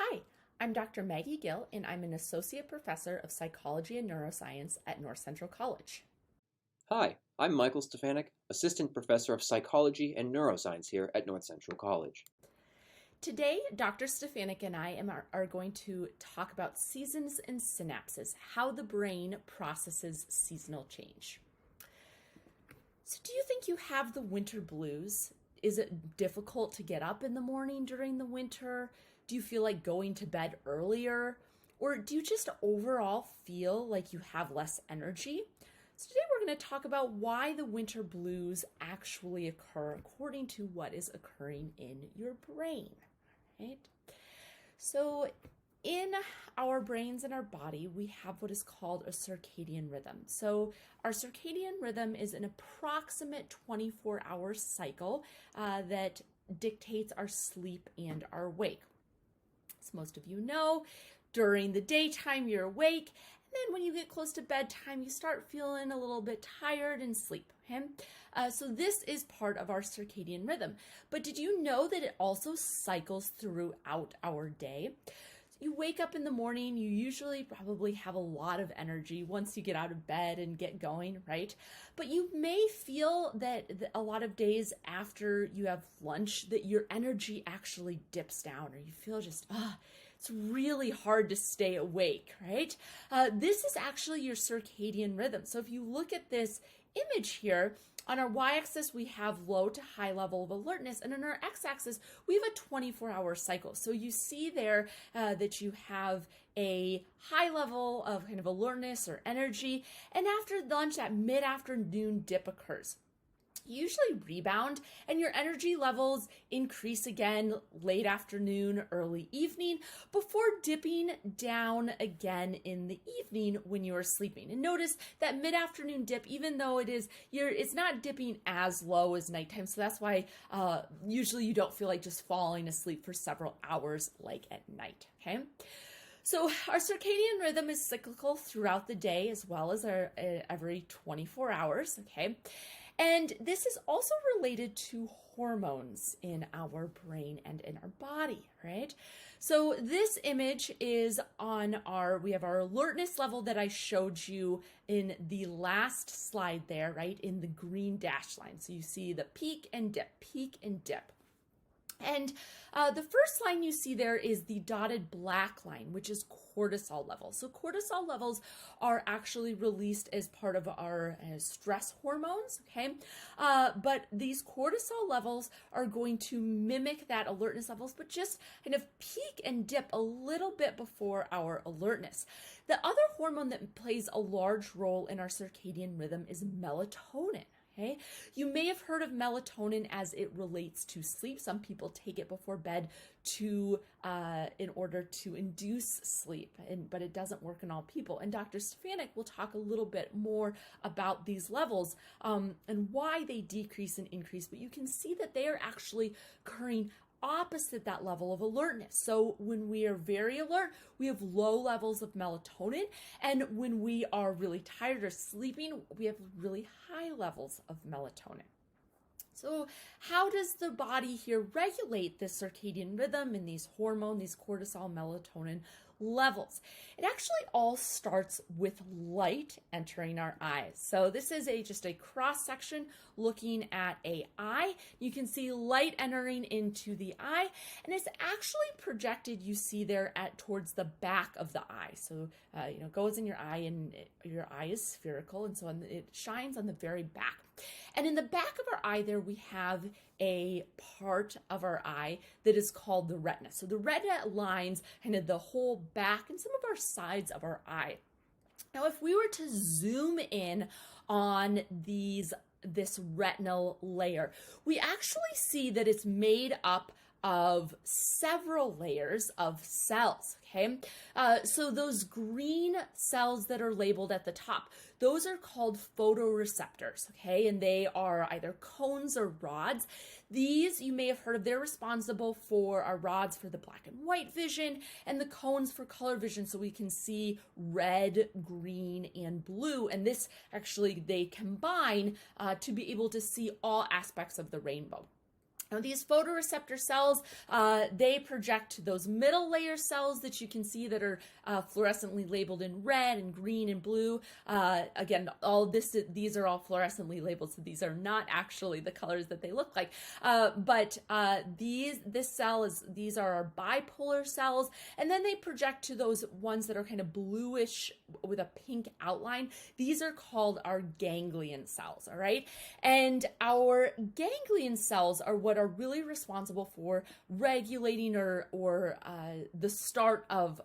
Hi, I'm Dr. Maggie Gill, and I'm an Associate Professor of Psychology and Neuroscience at North Central College. Hi, I'm Michael Stefanik, Assistant Professor of Psychology and Neuroscience here at North Central College. Today, Dr. Stefanik and I are going to talk about seasons and synapses, how the brain processes seasonal change. So, do you think you have the winter blues? Is it difficult to get up in the morning during the winter? Do you feel like going to bed earlier? Or do you just overall feel like you have less energy? So today we're going to talk about why the winter blues actually occur according to what is occurring in your brain, right? So in our brains and our body, we have what is called a circadian rhythm. So our circadian rhythm is an approximate 24-hour cycle that dictates our sleep and our wake. As most of you know, during the daytime you're awake, and then when you get close to bedtime, you start feeling a little bit tired and sleep. Okay? So this is part of our circadian rhythm. But did you know that it also cycles throughout our day? You wake up in the morning, you usually probably have a lot of energy once you get out of bed and get going, right? But you may feel that a lot of days after you have lunch that your energy actually dips down, or you feel just, it's really hard to stay awake, right? This is actually your circadian rhythm. So if you look at this image here, on our y-axis, we have low to high level of alertness, and on our x-axis, we have a 24-hour cycle. So you see there that you have a high level of kind of alertness or energy, and after lunch, that mid-afternoon dip occurs. You usually rebound and your energy levels increase again late afternoon, early evening before dipping down again in the evening when you are sleeping. And notice that mid-afternoon dip, even though it's not dipping as low as nighttime. So that's why usually you don't feel like just falling asleep for several hours like at night. Okay. So our circadian rhythm is cyclical throughout the day as well as every 24 hours, okay? And this is also related to hormones in our brain and in our body, right? So this image is we have our alertness level that I showed you in the last slide there, right? In the green dashed line. So you see the peak and dip, peak and dip. And the first line you see there is the dotted black line, which is cortisol levels. So cortisol levels are actually released as part of our stress hormones, okay? But these cortisol levels are going to mimic that alertness levels, but just kind of peak and dip a little bit before our alertness. The other hormone that plays a large role in our circadian rhythm is melatonin. Okay. You may have heard of melatonin as it relates to sleep. Some people take it before bed in order to induce sleep, but it doesn't work in all people. And Dr. Stefanik will talk a little bit more about these levels and why they decrease and increase. But you can see that they are actually occurring opposite that level of alertness. So when we are very alert, we have low levels of melatonin. And when we are really tired or sleeping, we have really high levels of melatonin. So how does the body here regulate this circadian rhythm and these hormones, these cortisol, melatonin levels? It actually all starts with light entering our eyes. So this is just a cross section looking at an eye. You can see light entering into the eye, and it's actually projected, you see there, towards the back of the eye. So it goes in your eye, and your eye is spherical, and so it shines on the very back. And in the back of our eye there, we have a part of our eye that is called the retina. So the retina lines kind of the whole back and some of our sides of our eye. Now, if we were to zoom in on this retinal layer, we actually see that it's made up of several layers of cells, okay? So those green cells that are labeled at the top, those are called photoreceptors, okay? And they are either cones or rods. These, you may have heard of, they're responsible for our rods for the black and white vision and the cones for color vision, so we can see red, green, and blue. And this actually, they combine to be able to see all aspects of the rainbow. Now, these photoreceptor cells, they project those middle layer cells that you can see that are fluorescently labeled in red and green and blue. Again, these are all fluorescently labeled, so these are not actually the colors that they look like. These are our bipolar cells, and then they project to those ones that are kind of bluish with a pink outline. These are called our ganglion cells, all right? And our ganglion cells are what are really responsible for regulating or the start of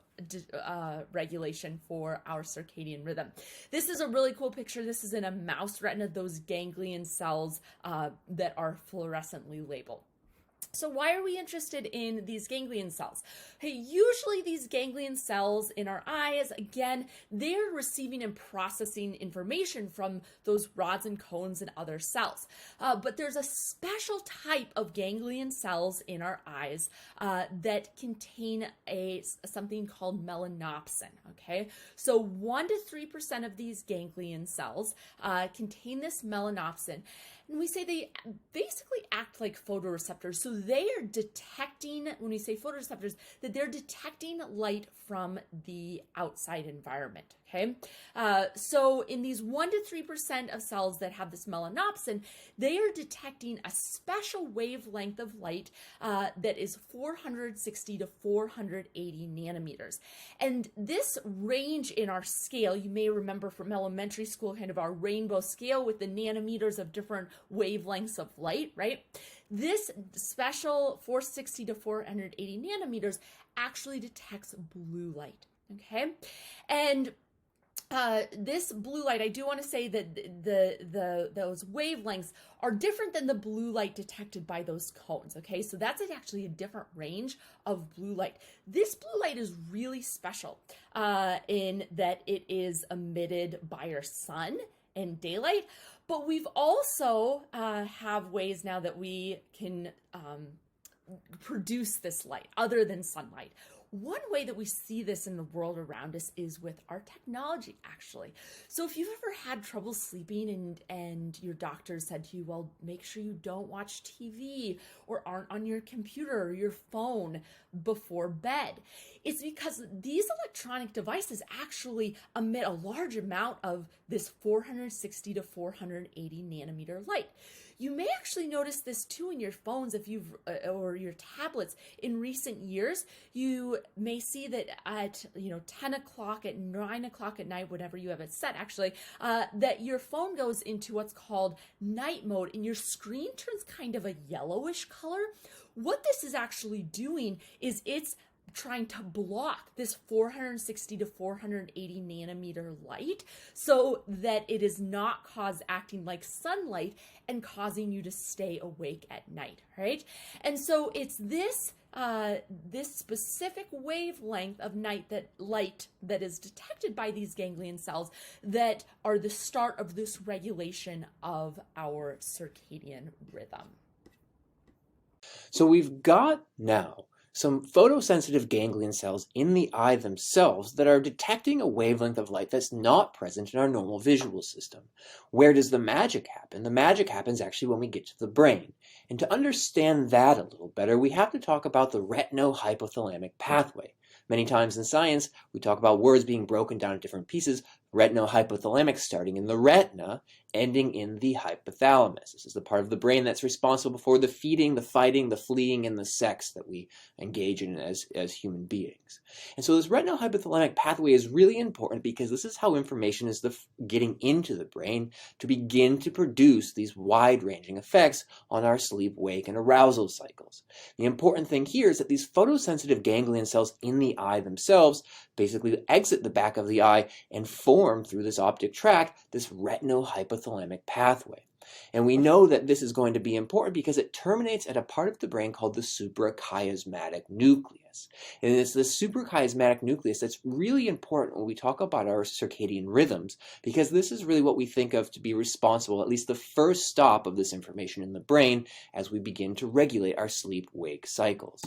regulation for our circadian rhythm. This is a really cool picture. This is in a mouse retina, those ganglion cells that are fluorescently labeled. So why are we interested in these ganglion cells? Hey, usually these ganglion cells in our eyes, again, they're receiving and processing information from those rods and cones and other cells. But there's a special type of ganglion cells in our eyes that contain something called melanopsin, okay? So 1 to 3% of these ganglion cells contain this melanopsin. And we say they basically act like photoreceptors. So they are detecting, when we say photoreceptors, that they're detecting light from the outside environment, okay? So in these 1 to 3% of cells that have this melanopsin, they are detecting a special wavelength of light that is 460 to 480 nanometers. And this range in our scale, you may remember from elementary school, kind of our rainbow scale with the nanometers of different wavelengths of light, right? This special 460 to 480 nanometers actually detects blue light, okay? And this blue light, I do want to say that those wavelengths are different than the blue light detected by those cones, okay? So that's actually a different range of blue light. This blue light is really special in that it is emitted by our sun in daylight, but we've also have ways now that we can produce this light other than sunlight. One way that we see this in the world around us is with our technology, actually. So if you've ever had trouble sleeping and your doctor said to you, well, make sure you don't watch TV or aren't on your computer or your phone before bed, it's because these electronic devices actually emit a large amount of this 460 to 480 nanometer light. You may actually notice this too in your phones or your tablets in recent years. You may see that at 10 o'clock, at 9 o'clock at night, whenever you have it set actually, that your phone goes into what's called night mode and your screen turns kind of a yellowish color. What this is actually doing is it's trying to block this 460 to 480 nanometer light so that it is not acting like sunlight and causing you to stay awake at night, right? And so it's this specific wavelength of light that is detected by these ganglion cells that are the start of this regulation of our circadian rhythm. So we've got now some photosensitive ganglion cells in the eye themselves that are detecting a wavelength of light that's not present in our normal visual system. Where does the magic happen? The magic happens actually when we get to the brain. And to understand that a little better, we have to talk about the retinal-hypothalamic pathway. Many times in science, we talk about words being broken down into different pieces, retinal-hypothalamic starting in the retina, ending in the hypothalamus. This is the part of the brain that's responsible for the feeding, the fighting, the fleeing, and the sex that we engage in as human beings. And so this retinal hypothalamic pathway is really important because this is how information is getting into the brain to begin to produce these wide-ranging effects on our sleep, wake, and arousal cycles. The important thing here is that these photosensitive ganglion cells in the eye themselves basically exit the back of the eye and form through this optic tract this retinal hypothalamic pathway. And we know that this is going to be important because it terminates at a part of the brain called the suprachiasmatic nucleus. And it's the suprachiasmatic nucleus that's really important when we talk about our circadian rhythms, because this is really what we think of to be responsible, at least the first stop of this information in the brain as we begin to regulate our sleep-wake cycles.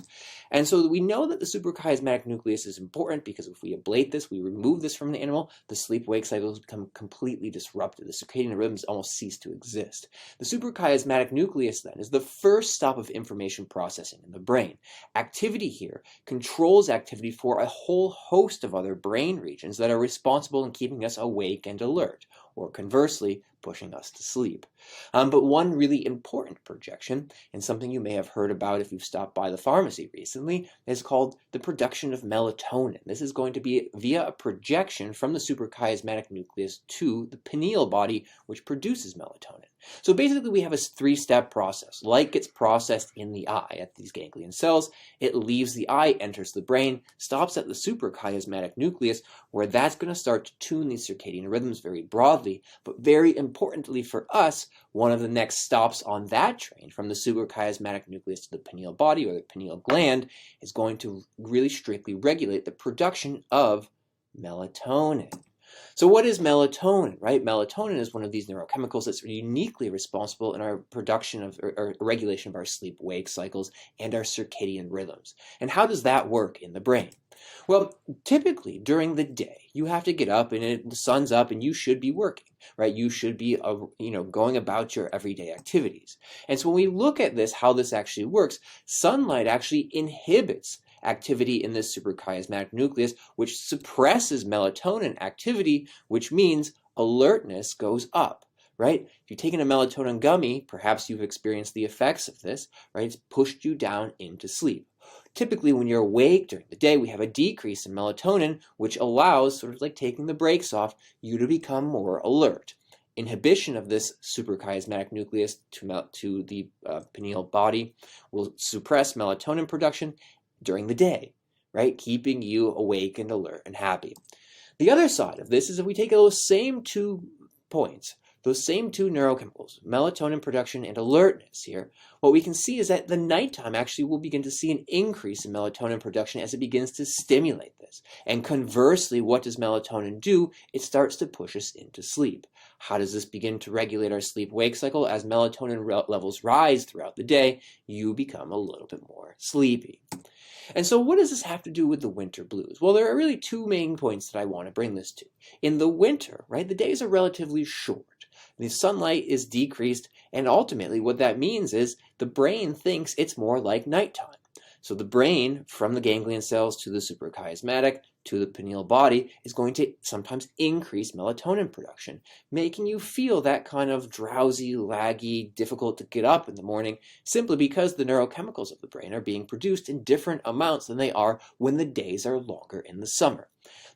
And so we know that the suprachiasmatic nucleus is important because if we ablate this, we remove this from the animal, the sleep-wake cycles become completely disrupted. The circadian rhythms almost cease to exist. exist. The suprachiasmatic nucleus, then, is the first stop of information processing in the brain. Activity here controls activity for a whole host of other brain regions that are responsible in keeping us awake and alert, or conversely, pushing us to sleep. But one really important projection, and something you may have heard about if you've stopped by the pharmacy recently, is called the production of melatonin. This is going to be via a projection from the suprachiasmatic nucleus to the pineal body, which produces melatonin. So basically we have a three-step process. Light gets processed in the eye at these ganglion cells. It leaves the eye, enters the brain, stops at the suprachiasmatic nucleus, where that's going to start to tune these circadian rhythms very broadly. But very importantly for us, one of the next stops on that train from the suprachiasmatic nucleus to the pineal body or the pineal gland is going to really strictly regulate the production of melatonin. So what is melatonin, right? Melatonin is one of these neurochemicals that's uniquely responsible in our production of or regulation of our sleep-wake cycles and our circadian rhythms. And how does that work in the brain? Well, typically during the day, you have to get up and the sun's up and you should be working, right? You should be, going about your everyday activities. And so when we look at this, how this actually works, sunlight actually inhibits activity in this suprachiasmatic nucleus, which suppresses melatonin activity, which means alertness goes up, right? If you've taken a melatonin gummy, perhaps you've experienced the effects of this, right? It's pushed you down into sleep. Typically, when you're awake during the day, we have a decrease in melatonin, which allows, sort of like taking the brakes off, you to become more alert. Inhibition of this suprachiasmatic nucleus to the pineal body will suppress melatonin production during the day, right? Keeping you awake and alert and happy. The other side of this is if we take those same 2 points, those same 2 neurochemicals, melatonin production and alertness here, what we can see is that the nighttime actually will begin to see an increase in melatonin production as it begins to stimulate this. And conversely, what does melatonin do? It starts to push us into sleep. How does this begin to regulate our sleep-wake cycle? As melatonin levels rise throughout the day, you become a little bit more sleepy. And so what does this have to do with the winter blues? Well, there are really 2 main points that I want to bring this to. In the winter, right, the days are relatively short. The sunlight is decreased, and ultimately what that means is the brain thinks it's more like nighttime. So the brain, from the ganglion cells to the suprachiasmatic to the pineal body, is going to sometimes increase melatonin production, making you feel that kind of drowsy, laggy, difficult to get up in the morning, simply because the neurochemicals of the brain are being produced in different amounts than they are when the days are longer in the summer.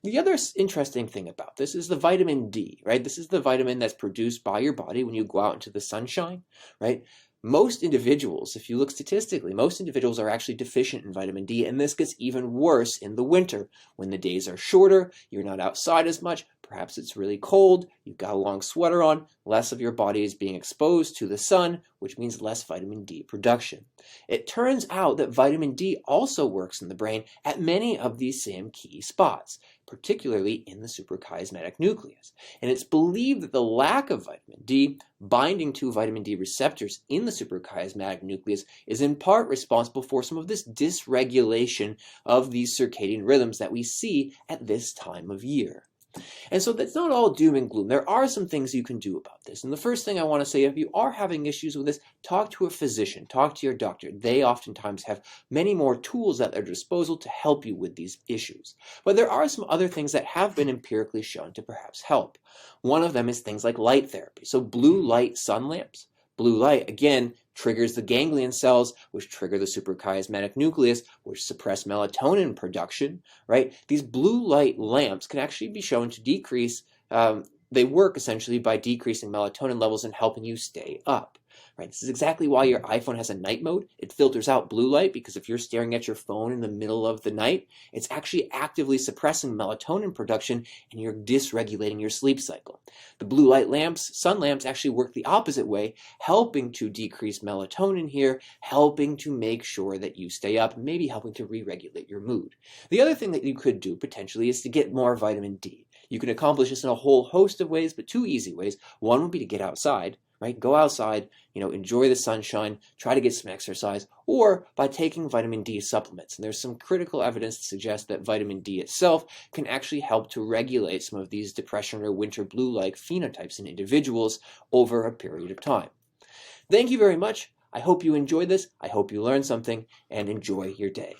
The other interesting thing about this is the vitamin D, right? This is the vitamin that's produced by your body when you go out into the sunshine, right? Most individuals, if you look statistically, most individuals are actually deficient in vitamin D, and this gets even worse in the winter. When the days are shorter, you're not outside as much, perhaps it's really cold, you've got a long sweater on, less of your body is being exposed to the sun, which means less vitamin D production. It turns out that vitamin D also works in the brain at many of these same key spots, particularly in the suprachiasmatic nucleus. And it's believed that the lack of vitamin D binding to vitamin D receptors in the suprachiasmatic nucleus is in part responsible for some of this dysregulation of these circadian rhythms that we see at this time of year. And so that's not all doom and gloom. There are some things you can do about this. And the first thing I want to say, if you are having issues with this, talk to a physician, talk to your doctor. They oftentimes have many more tools at their disposal to help you with these issues. But there are some other things that have been empirically shown to perhaps help. One of them is things like light therapy. So blue light sun lamps. Blue light, again, triggers the ganglion cells, which trigger the suprachiasmatic nucleus, which suppress melatonin production, right? These blue light lamps can actually be shown to decrease, they work essentially by decreasing melatonin levels and helping you stay up. Right? This is exactly why your iPhone has a night mode. It filters out blue light because if you're staring at your phone in the middle of the night, it's actually actively suppressing melatonin production and you're dysregulating your sleep cycle. The blue light lamps, sun lamps, actually work the opposite way, helping to decrease melatonin here, helping to make sure that you stay up, maybe helping to re-regulate your mood. The other thing that you could do potentially is to get more vitamin D. You can accomplish this in a whole host of ways, but 2 easy ways. One would be to get outside, right? Go outside, enjoy the sunshine, try to get some exercise, or by taking vitamin D supplements. And there's some critical evidence to suggest that vitamin D itself can actually help to regulate some of these depression or winter blue-like phenotypes in individuals over a period of time. Thank you very much. I hope you enjoyed this. I hope you learned something, and enjoy your day.